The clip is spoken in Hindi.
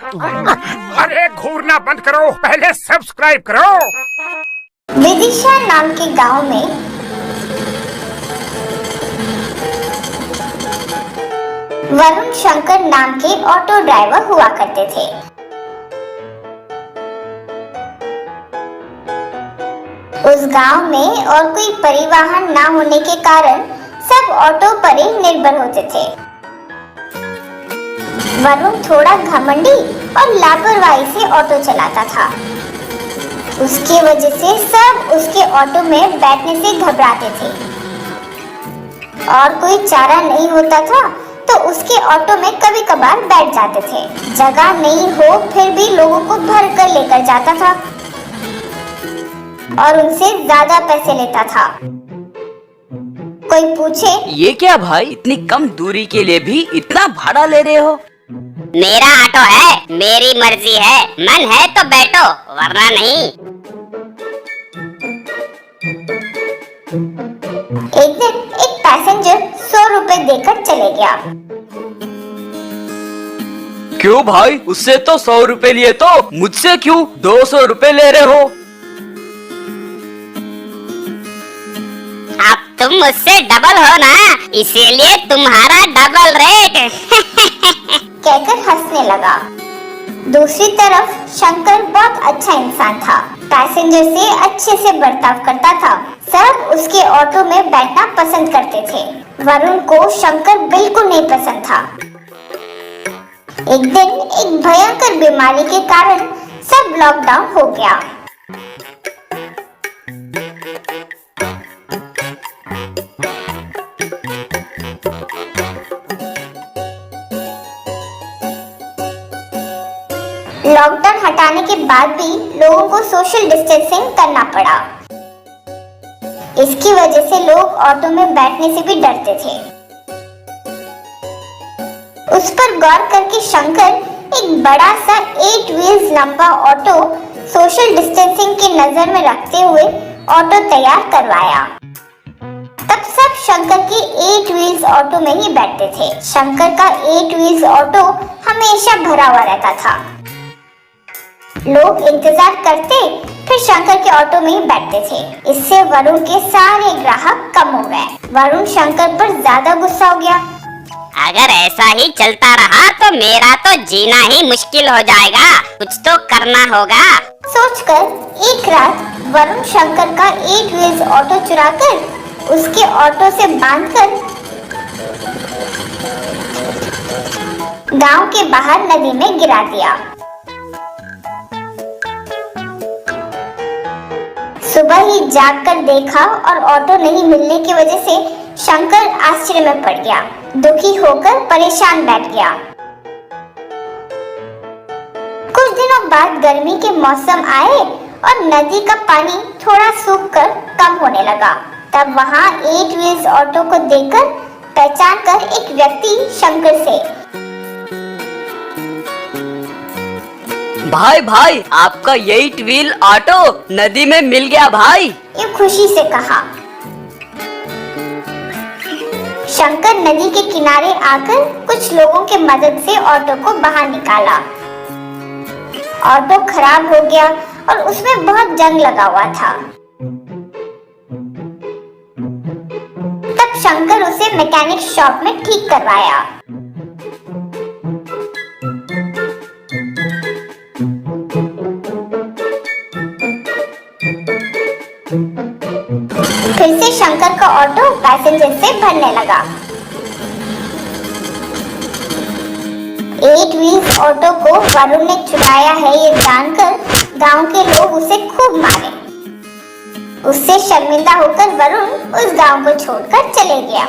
अरे घूरना बंद करो, पहले सब्सक्राइब करो। विदिशा नाम के गांव में वरुण शंकर नाम के ऑटो ड्राइवर हुआ करते थे। उस गांव में और कोई परिवहन ना होने के कारण सब ऑटो पर ही निर्भर होते थे। वरुण थोड़ा घमंडी और लापरवाही से ऑटो चलाता था। उसकी वजह से सब उसके ऑटो में बैठने से घबराते थे और कोई चारा नहीं होता था तो उसके ऑटो में कभी कभार बैठ जाते थे। जगह नहीं हो फिर भी लोगों को भर कर लेकर जाता था और उनसे ज्यादा पैसे लेता था। कोई पूछे, ये क्या भाई, इतनी कम दूरी के लिए भी इतना भाड़ा ले रहे हो? मेरा ऑटो है, मेरी मर्जी है, मन है तो बैठो वरना नहीं। एक दिन एक पैसेंजर 100 रुपए देकर चले गया। क्यों भाई, उससे तो 100 रुपए लिए तो मुझसे क्यों 200 रुपए ले रहे हो? अब तुम मुझसे डबल हो ना, इसीलिए तुम्हारा डबल रेट। कहकर हंसने लगा। दूसरी तरफ शंकर बहुत अच्छा इंसान था, पैसेंजर से अच्छे से बर्ताव करता था। सब उसके ऑटो में बैठना पसंद करते थे। वरुण को शंकर बिल्कुल नहीं पसंद था। एक दिन एक भयंकर बीमारी के कारण सब लॉकडाउन हो गया। लॉकडाउन हटाने के बाद भी लोगों को सोशल डिस्टेंसिंग करना पड़ा। इसकी वजह से लोग ऑटो में बैठने से भी डरते थे। उस पर गौर करके शंकर एक बड़ा सा 8 व्हील्स लंबा ऑटो सोशल डिस्टेंसिंग की नजर में रखते हुए ऑटो तैयार करवाया। तब सब शंकर के 8 व्हील्स ऑटो में ही बैठते थे। शंकर का 8 व्हील्स ऑटो हमेशा भरा हुआ रहता था। लोग इंतजार करते फिर शंकर के ऑटो में ही बैठते थे। इससे वरुण के सारे ग्राहक कम हो गए। वरुण शंकर पर ज्यादा गुस्सा हो गया। अगर ऐसा ही चलता रहा तो मेरा तो जीना ही मुश्किल हो जाएगा, कुछ तो करना होगा। सोचकर एक रात वरुण शंकर का 8 व्हील्स ऑटो चुराकर उसके ऑटो से बांधकर गांव के बाहर नदी में गिरा दिया। सुबह ही जागकर देखा और ऑटो नहीं मिलने की वजह से शंकर आश्चर्य में पड़ गया। दुखी होकर परेशान बैठ गया। कुछ दिनों बाद गर्मी के मौसम आए और नदी का पानी थोड़ा सूखकर कम होने लगा। तब वहां 8 व्हील्स ऑटो को देखकर पहचान कर एक व्यक्ति शंकर से, भाई भाई, आपका 8 व्हील ऑटो नदी में मिल गया भाई, ये खुशी से कहा। शंकर नदी के किनारे आकर कुछ लोगों के मदद से ऑटो को बाहर निकाला। ऑटो खराब हो गया और उसमें बहुत जंग लगा हुआ था। तब शंकर उसे मैकेनिक शॉप में ठीक करवाया। फिर से शंकर का ऑटो पैसेंजर से भरने लगा। 8 व्हील्स ऑटो को वरुण ने चुराया है ये जानकर गांव के लोग उसे खूब मारे। उससे शर्मिंदा होकर वरुण उस गांव को छोड़कर चले गया।